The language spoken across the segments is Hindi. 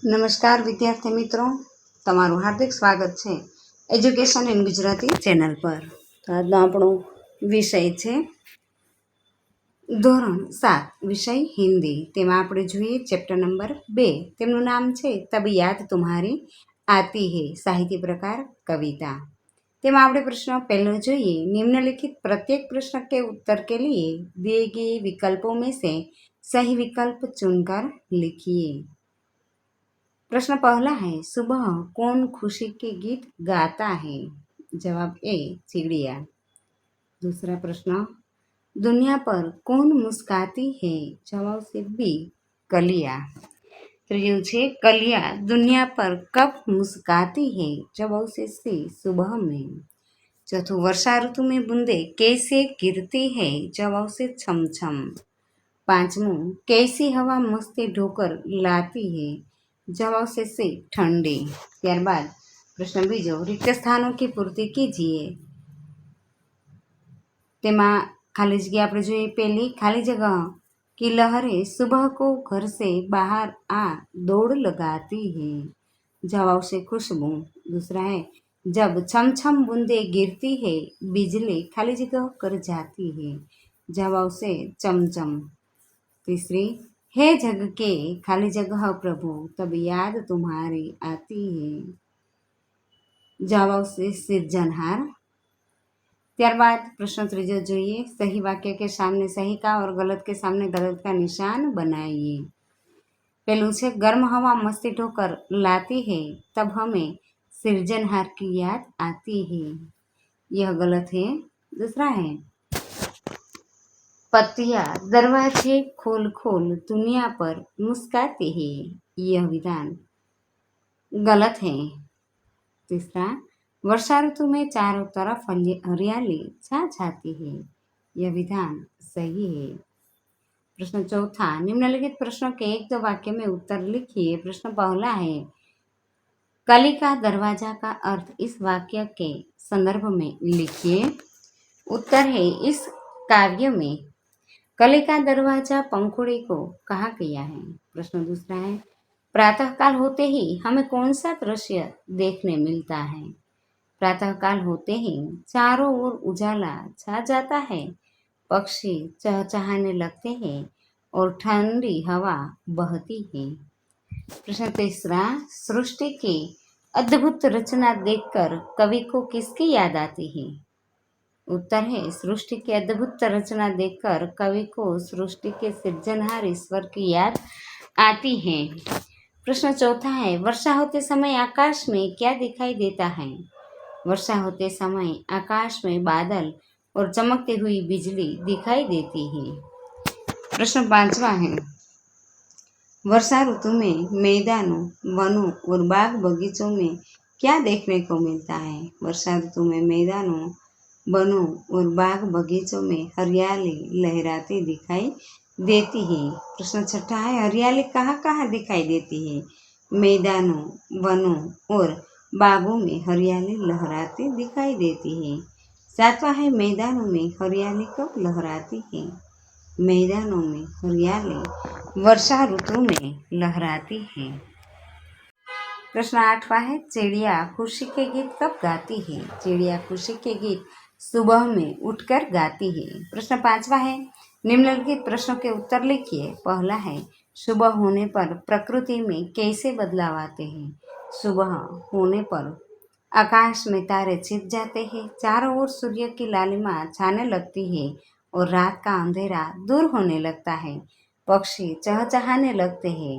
નમસ્કાર વિદ્યાર્થી મિત્રો, તમારું હાર્દિક સ્વાગત છે એજ્યુકેશન ઇન ગુજરાતી ચેનલ પર. તો આજનો આપણો વિષય છે ધોરણ 7 વિષય હિન્દી. તેમાં આપણે જોઈએ ચેપ્ટર નંબર 2. તેમનું નામ છે તબિયાત તુમ્હારી આતી હે, સાહિત્ય પ્રકાર કવિતા. તેમાં આપણે પ્રશ્ન પહેલો જોઈએ. निम्नलिखित प्रत्येक प्रश्न के उत्तर के लिए दिए गए विकल्पों में से सही विकल्प चुनकर लिखिए. प्रश्न पहला है, सुबह कौन खुशी के गीत गाता है? जवाब ए चिड़िया. दूसरा प्रश्न, दुनिया पर कौन मुस्काती है? जवाब से बी कलिया. ત્રીજું છે, कलिया दुनिया पर कब मुस्काती है? जवाब से सी सुबह में. चौथों, वर्षा ऋतु में बूंदे कैसे गिरती है? जवाब से छम छम. पांचवों, कैसी हवा मस्ती ढोकर लाती है? जवाब से सी ठंडी. ત્યારબાદ પ્રશ્ન બીજો, रिक्त स्थानों की पूर्ति कीजिए. તેમાં खाली जगह આપણે જોઈએ. पहली खाली जगह की लहरें सुबह को घर से बाहर आ दौड़ लगाती है. जवाब से खुशबू. दूसरा है, जब छम छम बूंदे गिरती है बिजली खाली जगह कर जाती है. जवाब से चमचम. तीसरी, हे जग के खाली जगह प्रभु तब याद तुम्हारी आती है. जवाब से सिरजनहार. ત્યારબાદ प्रश्न ત્રીજો જોઈએ. सही वाक्य के सामने सही का और गलत के सामने गलत का निशान बनाइए. पहलू છે, गर्म हवा मस्ती ढोकर लाती है तब हमें सिरजनहार की याद आती है. यह गलत है. दूसरा है, पत्तियां दरवाजे खोल खोल दुनिया पर मुस्काती है. यह विधान गलत है. तीसरा, वर्षा ऋतु में चारों तरफ हरियाली छा जाती है. यह विधान सही है. प्रश्न चौथा, निम्नलिखित प्रश्नों के एक दो वाक्य में उत्तर लिखिए. प्रश्न पहला है, कली का दरवाजा का अर्थ इस वाक्य के संदर्भ में लिखिए. उत्तर है, इस काव्य में कली का दरवाजा पंखुड़ी को कहा गया है. प्रश्न दूसरा है, प्रातःकाल होते ही हमें कौन सा दृश्य देखने मिलता है? प्रातःकाल होते ही चारों ओर उजाला छा जाता है, पक्षी चहचहाने लगते हैं और ठंडी हवा बहती है. प्रश्न तीसरा, सृष्टि की अद्भुत रचना देखकर कवि को किसकी याद आती है? उत्तर है, सृष्टि की अद्भुत रचना देखकर कवि को सृष्टि के सृजनहार ईश्वर की याद आती है. प्रश्न चौथा है, वर्षा होते समय आकाश में क्या दिखाई देता है? वर्षा होते समय आकाश में बादल और चमकती हुई बिजली दिखाई देती है. प्रश्न पांचवा है, वर्षा ऋतु में मैदानों, वनों और बाग बगीचों में क्या देखने को मिलता है? वर्षा ऋतु में मैदानों, वनों और बाग बगीचों में हरियाली लहराती दिखाई देती है. प्रश्न छठा है, हरियाली कहाँ कहाँ दिखाई देती है? मैदानों, वनों और बागों में हरियाली लहराती दिखाई देती है. सातवां है, मैदानों में हरियाली कब लहराती है? मैदानों में हरियाली वर्षा ऋतु में लहराती है. प्रश्न आठवां है, चिड़िया खुशी के गीत कब गाती है? चिड़िया खुशी के गीत सुबह में उठकर गाती है. प्रश्न पांचवा है, निम्नलिखित प्रश्नों के उत्तर लिखिए. पहला है, सुबह होने पर प्रकृति में कैसे बदलाव आते हैं? सुबह होने पर आकाश में तारे छिप जाते हैं, चारों ओर सूर्य की लालिमा छाने लगती है और रात का अंधेरा दूर होने लगता है. पक्षी चहचहाने लगते हैं,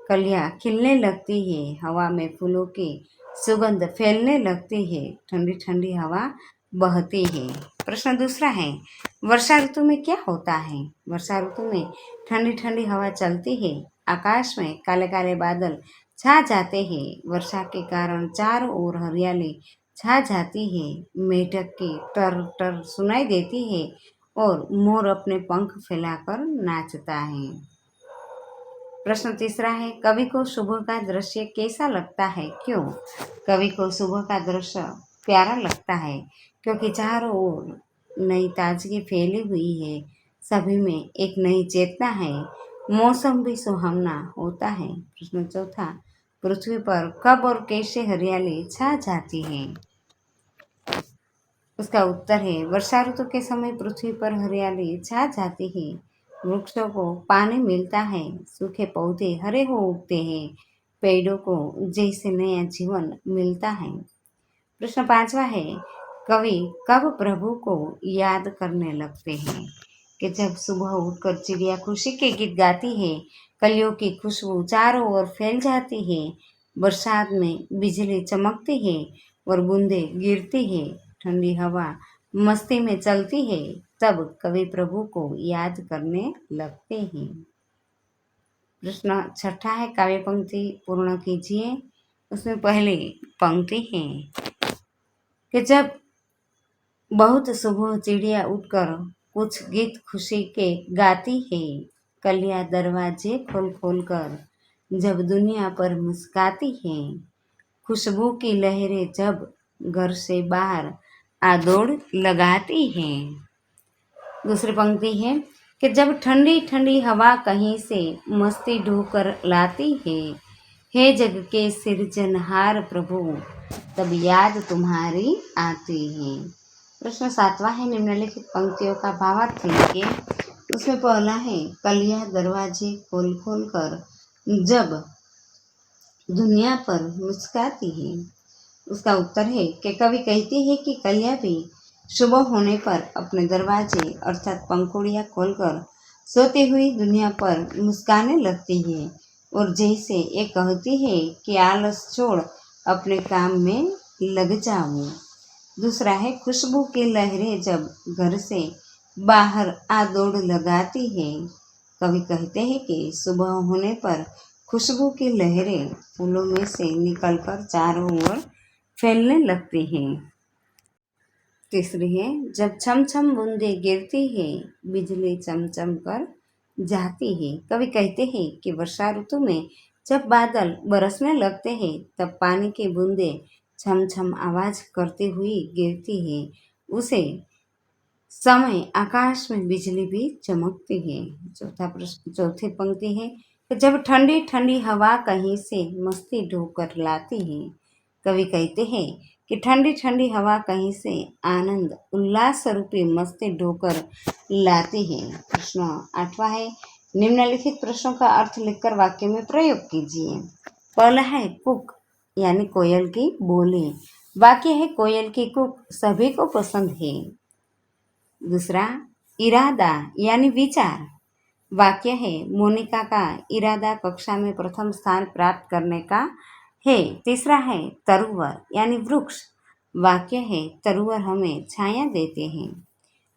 कलियां खिलने लगती है, हवा में फूलों की सुगंध फैलने लगती है, ठंडी ठंडी हवा बहती है. प्रश्न दूसरा है, वर्षा ऋतु में क्या होता है? वर्षा ऋतु में ठंडी ठंडी हवा चलती है, आकाश में काले काले बादल छा जाते हैं, वर्षा के कारण चारों ओर हरियाली छा जाती है, मेढक की टर टर सुनाई देती है और मोर अपने पंख फैलाकर नाचता है. प्रश्न तीसरा है, कवि को सुबह का दृश्य कैसा लगता है? क्यों? कवि को सुबह का दृश्य प्यारा लगता है क्योंकि चारों ओर नई ताजगी फैली हुई है, सभी में एक नई चेतना है, मौसम भी सुहावना होता है. प्रश्न चौथा, पृथ्वी पर कब और कैसे हरियाली छा जाती है? उसका उत्तर है वर्षा ऋतु के समय पृथ्वी पर हरियाली छा जाती है, वृक्षों को पानी मिलता है, सूखे पौधे हरे हो उगते हैं, पेड़ों को जैसे नया जीवन मिलता है। प्रश्न 5वां है, कवि कब प्रभु को याद करने लगते हैं? कि जब सुबह उठकर चिड़िया खुशी के गीत गाती है, कलियों की खुशबू चारों ओर फैल जाती है, बरसात में बिजली चमकती है और बूंदें गिरती है, ठंडी हवा मस्ती में चलती है, तब कवि प्रभु को याद करने लगते हैं। प्रश्न 6 है, काव्य पंक्ति पूर्ण कीजिए। उसमें पहली पंक्ति है कि जब बहुत सुबह चिड़िया उठकर कुछ गीत खुशी के गाती है, कलियां दरवाजे खोल खोल कर जब दुनिया पर मुस्काती है, खुशबू की लहरें जब घर से बाहर आ दौड़ लगाती हैं। दूसरी पंक्ति है कि जब ठंडी ठंडी हवा कहीं से मस्ती ढूंढ कर लाती है, हे जग के सिरजनहार प्रभु, तब याद तुम्हारी आती है। प्रश्न 7वां है, निम्नलिखित पंक्तियों का भावार्थ लिखिए। उसमें पहला है, कलियां दरवाजे खोल खोल कर जब दुनिया पर मुस्काती है। उसका उत्तर है कि कवि कहते हैं कि कलियां भी सुबह होने पर अपने दरवाजे अर्थात पंखुड़ियां खोलकर सोती हुई दुनिया पर मुस्काने लगती है और जैसे ये कहती है कि आलस छोड़ अपने काम में लग जाओ। दूसरा है, खुशबू की लहरें जब घर से बाहर आ दौड़ लगाती है। कवि कहते हैं कि सुबह होने पर खुशबू की लहरें फूलों में से निकलकर चारों ओर फैलने लगती हैं। तीसरी है, जब छम छम बूंदें गिरती है, बिजली चमचम कर जाती है। कवि कहते हैं कि वर्षा ऋतु में जब बादल बरसने लगते हैं, तब पानी की बूंदें छम छम आवाज करती हुई गिरती है। उसे समय आकाश में बिजली भी चमकती है। चौथी पंक्ति है कि जब ठंडी ठंडी हवा कहीं से मस्ती ढूंढ कर लाती है। कवि कहते हैं कि ठंडी ठंडी हवा कहीं से आनंद उल्लास रूपी मस्ती ढूंढ कर लाती है। प्रश्न 8वां है, निम्नलिखित प्रश्नों का अर्थ लिखकर वाक्य में प्रयोग कीजिए। पहला है, कुक यानी कोयल की बोली। वाक्य है, कोयल की कुक सभी को पसंद है। दूसरा, इरादा यानी विचार। वाक्य है, मोनिका का इरादा कक्षा में प्रथम स्थान प्राप्त करने का है। तीसरा है, तरुवर यानी वृक्ष। वाक्य है, तरुवर हमें छाया देते हैं।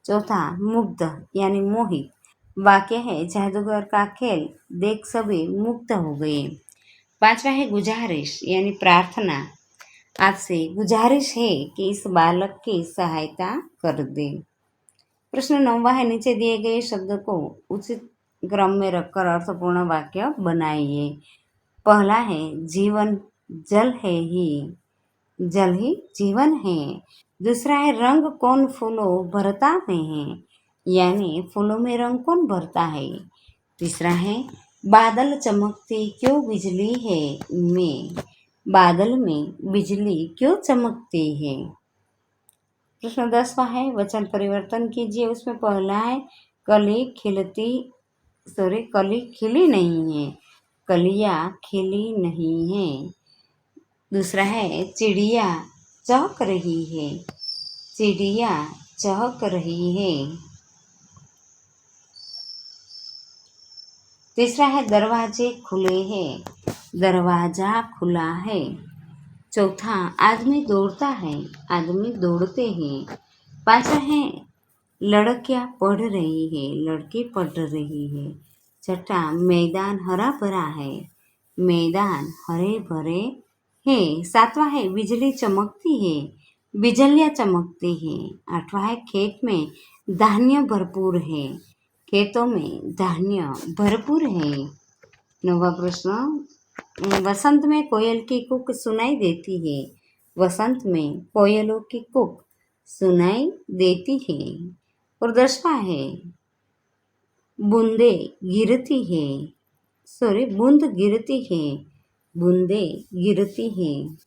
चौथा, मुग्ध यानी मोहित। वाक्य है, जादूगर का खेल देख सभी मुग्ध हो गए। पांचवा है, गुजारिश यानी प्रार्थना। आपसे गुजारिश है कि इस बालक की सहायता कर दे। प्रश्न 9वां है, नीचे दिए गए शब्द को उचित क्रम में रखकर अर्थपूर्ण वाक्य बनाइए। पहला है, जीवन जल है ही, जल ही जीवन है। दूसरा है, रंग कौन फूलों भरता में है, यानी फूलों में रंग कौन भरता है। तीसरा है, बादल चमकती क्यों बिजली है में, बादल में बिजली क्यों चमकती है। प्रश्न 10वां है, वचन परिवर्तन कीजिए। उसमें पहला है, कली खिली नहीं है, कलियां खिली नहीं है। दूसरा है, चिड़िया चहक रही है, चिड़िया चहक रही है। तीसरा है, दरवाजे खुले हैं, दरवाजा खुला है। चौथा, आदमी दौड़ता है, आदमी दौड़ते हैं। पांचवा है, लड़कियां पढ़ रही है, लड़के पढ़ रही है। छठा, मैदान हरा भरा है, मैदान हरे भरे है। सातवां है, बिजली चमकती है, बिजलियां चमकती हैं। आठवां है, खेत में धान्य भरपूर है, खेतों में धान्य भरपूर है। 9वां प्रश्न, वसंत में कोयल की कूक सुनाई देती है, वसंत में कोयलों की कूक सुनाई देती है। और 10वां है, बूंद गिरती है, बूंदें गिरती हैं।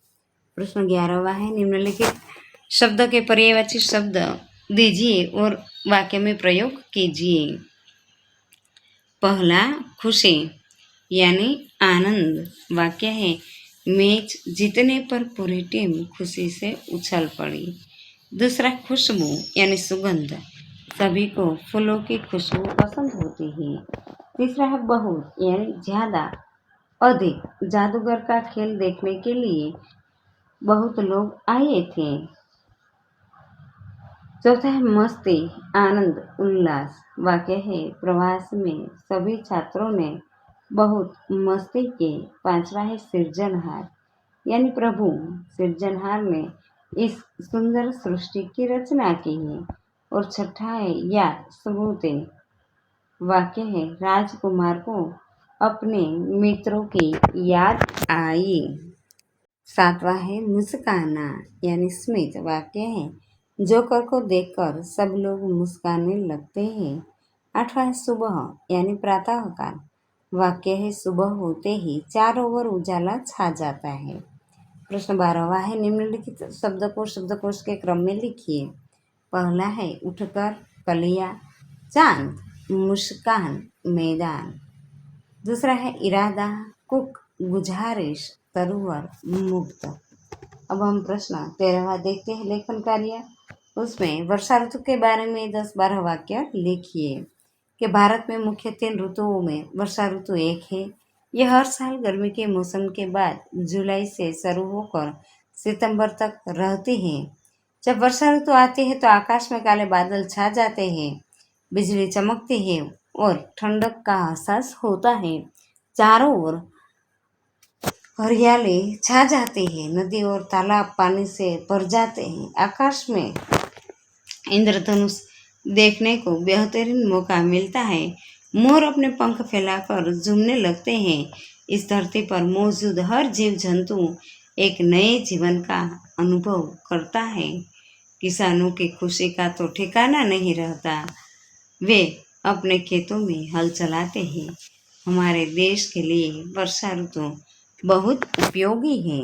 प्रश्न 11वां है, निम्नलिखित शब्द के पर्यायवाची शब्द दीजिए और वाक्य में प्रयोग कीजिए। पहला खुशी यानी आनंद। वाक्य है, मैच जीतने पर पूरी टीम खुशी से उछल पड़ी। दूसरा खुशबू यानी सुगंध। सभी को फूलों की खुशबू पसंद होती है। तीसरा है बहुत यानी ज्यादा, अधिक। जादूगर का खेल देखने के लिए बहुत लोग आए थे। चौथा है मस्ती, आनंद, उल्लास। वाक्य है, प्रवास में सभी छात्रों ने बहुत मस्ती की। पांचवा है सृजनहार यानी प्रभु सृजनहार ने इस सुंदर सृष्टि की रचना की है। और छठा है याद, सबूते। वाक्य है, राजकुमार को अपने मित्रों की याद आई। सातवां है मुस्काना यानी स्मित। वाक्य है, जोकर को देखकर सब लोग मुस्काने लगते हैं। आठवां है सुबह यानी प्रातःकाल। वाक्य है, सुबह होते ही चारों ओर उजाला छा जाता है। प्रश्न 12वां है, निम्नलिखित शब्द को शब्दकोश के क्रम में लिखिए। पहला है उठकर, कलिया, चांद, मुस्कान, मैदान। दूसरा है इरादा, कुक, गुजारिश, तरुवर, मुक्त। अब हम प्रश्न 13वां देखते हैं, लेखन कार्य। उसमें वर्षा ऋतु के बारे में 10-12 वाक्य लिखिए कि भारत में मुख्य 3 ऋतुओं में वर्षा ऋतु एक है। यह हर साल गर्मी के मौसम के बाद जुलाई से शुरू होकर सितंबर तक रहती है। जब वर्षा ऋतु आती है तो आकाश में काले बादल छा जाते हैं, बिजली चमकती है और ठंडक का एहसास होता है। चारों ओर हरियाली छा जाती है, नदी और तालाब पानी से भर जाते हैं। आकाश में इंद्रधनुष देखने को बेहतरीन मौका मिलता है। मोर अपने पंख फैलाकर झूमने लगते हैं। इस धरती पर मौजूद हर जीव जंतु एक नए जीवन का अनुभव करता है। किसानों की खुशी का तो ठिकाना नहीं रहता। वे अपने खेतों में हल चलाते हैं। हमारे देश के लिए वर्षा ऋतु बहुत उपयोगी है।